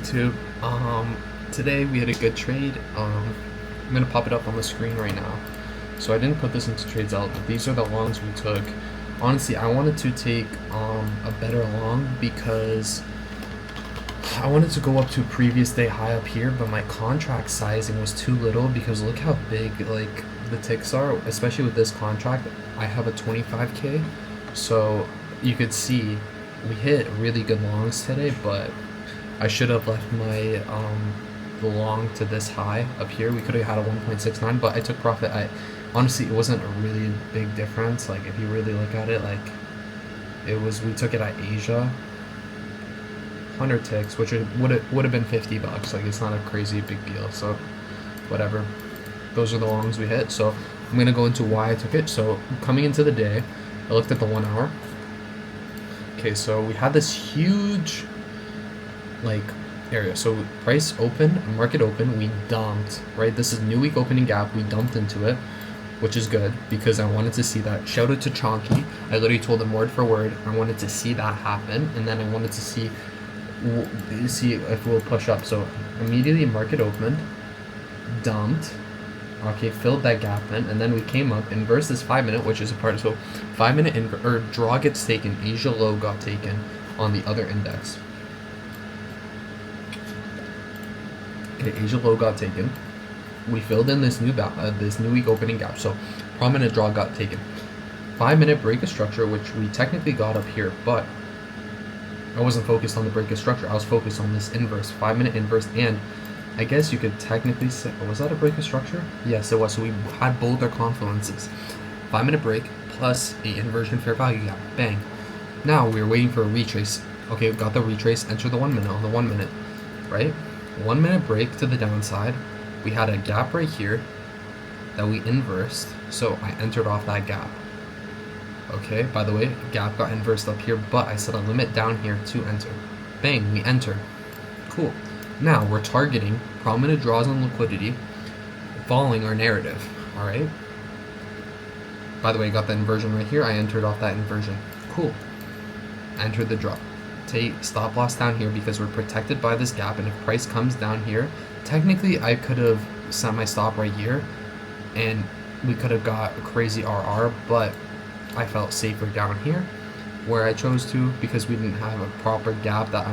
YouTube? Today we had a good trade. I'm gonna pop it up on the screen right now. So I didn't put this into trades out, but these are the longs we took. Honestly, I wanted to take a better long because I wanted to go up to a previous day high up here, but my contract sizing was too little because look how big like the ticks are, especially with this contract. I have a 25k, so you could see we hit really good longs today, but I should have left my the long to this high up here. We could have had a 1.69, but I took profit. I honestly, it wasn't a really big difference. Like if you really look at it, like it was, we took it at Asia 100 ticks, which would have been $50. Like it's not a crazy big deal. So whatever. Those are the longs we hit. So I'm gonna go into why I took it. So coming into the day, I looked at the 1 hour. Okay, so we had this huge like area. So price open, market open, we dumped, right? This is new week opening gap. We dumped into it, which is good because I wanted to see that. Shout out to Chonky. I literally told him word for word. I wanted to see that happen, and then I wanted to see if we'll push up. So immediately market opened, dumped, okay, filled that gap in, and then we came up and versus 5-minute, which is a part of, so 5-minute or draw gets taken, Asia low got taken on the other index. Okay, Asia low got taken. We filled in this new week opening gap, so prominent draw got taken. 5-minute break of structure, which we technically got up here, but I wasn't focused on the break of structure. I was focused on this inverse, 5-minute inverse, and I guess you could technically say, was that a break of structure? Yes, it was. So we had both our confluences. 5-minute break plus a inversion fair value gap. Bang. Now we're waiting for a retrace. Okay, we got the retrace. Enter the 1 minute on the 1 minute, right? 1 minute break to the downside. We had a gap right here that we inversed, so I entered off that gap. Okay, by the way, gap got inversed up here, but I set a limit down here to enter. Bang, we enter. Cool. Now we're targeting prominent draws on liquidity, following our narrative. All right. By the way, I got the inversion right here. I entered off that inversion. Cool. Entered the drop. Take stop loss down here because we're protected by this gap, and if price comes down here, technically I could have set my stop right here, and we could have got a crazy RR, but I felt safer down here where I chose to because we didn't have a proper gap that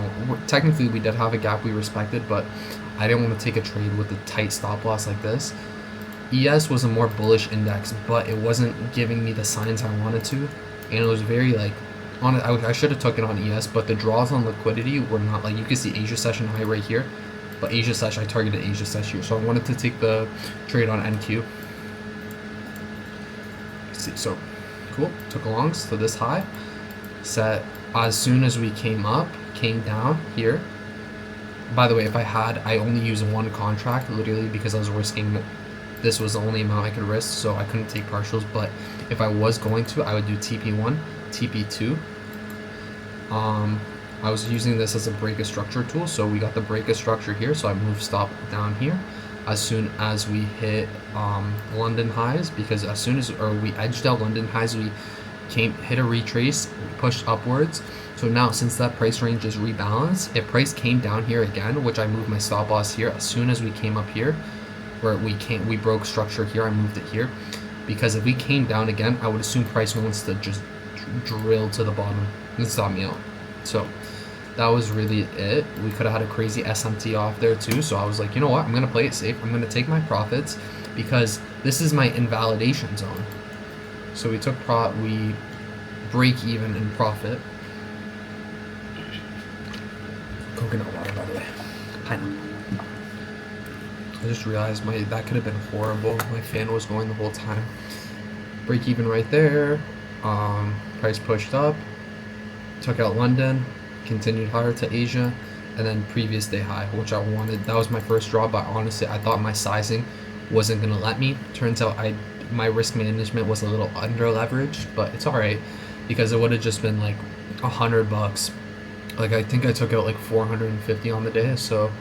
technically we did have a gap we respected, but I didn't want to take a trade with a tight stop loss like this. ES was a more bullish index, but it wasn't giving me the signs I wanted to, and it was very like I should have took it on ES, but the draws on liquidity were not, like you can see Asia session high right here, but Asia sesh, I targeted Asia sesh here, so I wanted to take the trade on NQ. Let's see, so cool, took longs to this high, set as soon as we came down here. By the way, if I only used one contract literally because I was risking, this was the only amount I could risk, so I couldn't take partials, but if I was going to, I would do TP1, TP2. I was using this as a break of structure tool, so we got the break of structure here, so I moved stop down here as soon as we hit London highs, because as soon as we edged out London highs, we hit a retrace, pushed upwards. So now since that price range is rebalanced, if price came down here again, which I moved my stop loss here, as soon as we came up here where we broke structure here, I moved it here, because if we came down again, I would assume price wants to just drill to the bottom and stop me out. So that was really it. We could have had a crazy SMT off there too, so I was like, you know what, I'm gonna play it safe. I'm gonna take my profits because this is my invalidation zone. So we we break even in profit. Coconut water, by the way. Pineapple. I just realized that could have been horrible. My fan was going the whole time. Break even right there. Price pushed up. Took out London. Continued higher to Asia. And then previous day high, which I wanted. That was my first draw, but honestly, I thought my sizing wasn't going to let me. Turns out my risk management was a little under leveraged, but it's alright because it would have just been like $100. Like I think I took out like 450 on the day, so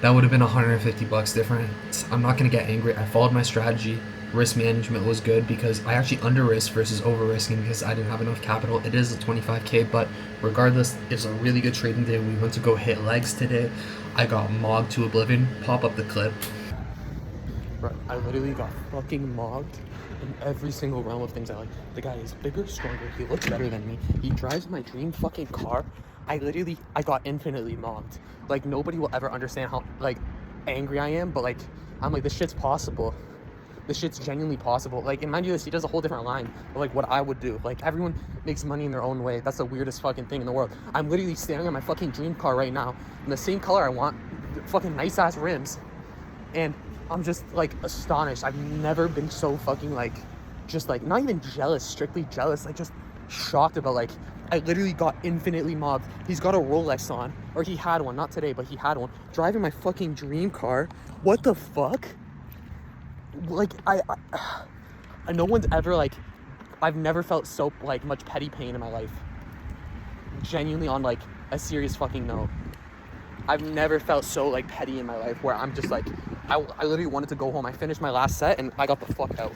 That would have been 150 bucks difference. I'm not gonna get angry. I followed my strategy. Risk management was good because I actually under risked versus over risking because I didn't have enough capital. It is a 25k, but regardless, it's a really good trading day. We went to go hit legs today. I got mogged to oblivion. Pop up the clip. Bro, I literally got fucking mogged in every single realm of things I like. The guy is bigger, stronger, he looks better than me. He drives my dream fucking car. I got infinitely mogged. Like, nobody will ever understand how, like, angry I am, but, like, I'm like, this shit's possible. This shit's genuinely possible. Like, and mind you this, he does a whole different line of, like, what I would do. Like, everyone makes money in their own way. That's the weirdest fucking thing in the world. I'm literally standing on my fucking dream car right now in the same color I want, fucking nice-ass rims, and I'm just, like, astonished. I've never been so fucking, like, just, like, not even jealous, strictly jealous, like, just shocked about, like, I literally got infinitely mobbed. He's got a Rolex on, or he had one, not today, but he had one, driving my fucking dream car. What the fuck? Like, no one's ever, like, I've never felt so, like, much petty pain in my life. Genuinely, on, like, a serious fucking note. I've never felt so, like, petty in my life where I'm just, like, I literally wanted to go home. I finished my last set and I got the fuck out.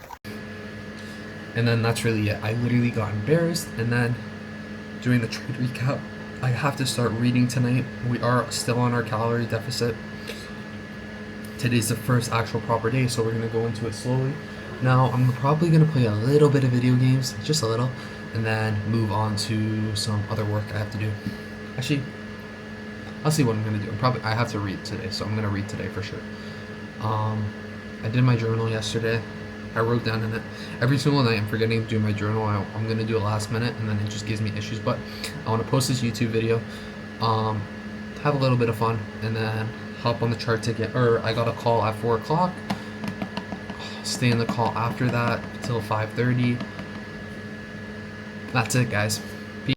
And then that's really it. I literally got embarrassed, and then doing the trade recap, I have to start reading tonight. We are still on our calorie deficit. Today's the first actual proper day, so we're gonna go into it slowly. Now, I'm probably gonna play a little bit of video games, just a little, and then move on to some other work I have to do. Actually, I'll see what I'm gonna do. I have to read today, so I'm gonna read today for sure. I did my journal yesterday. I wrote down in it every single night. I'm forgetting to do my journal. I'm gonna do it last minute, and then it just gives me issues. But I want to post this YouTube video, have a little bit of fun, and then hop on the chart ticket. Or I got a call at 4 o'clock. Stay in the call after that till 5:30. That's it, guys.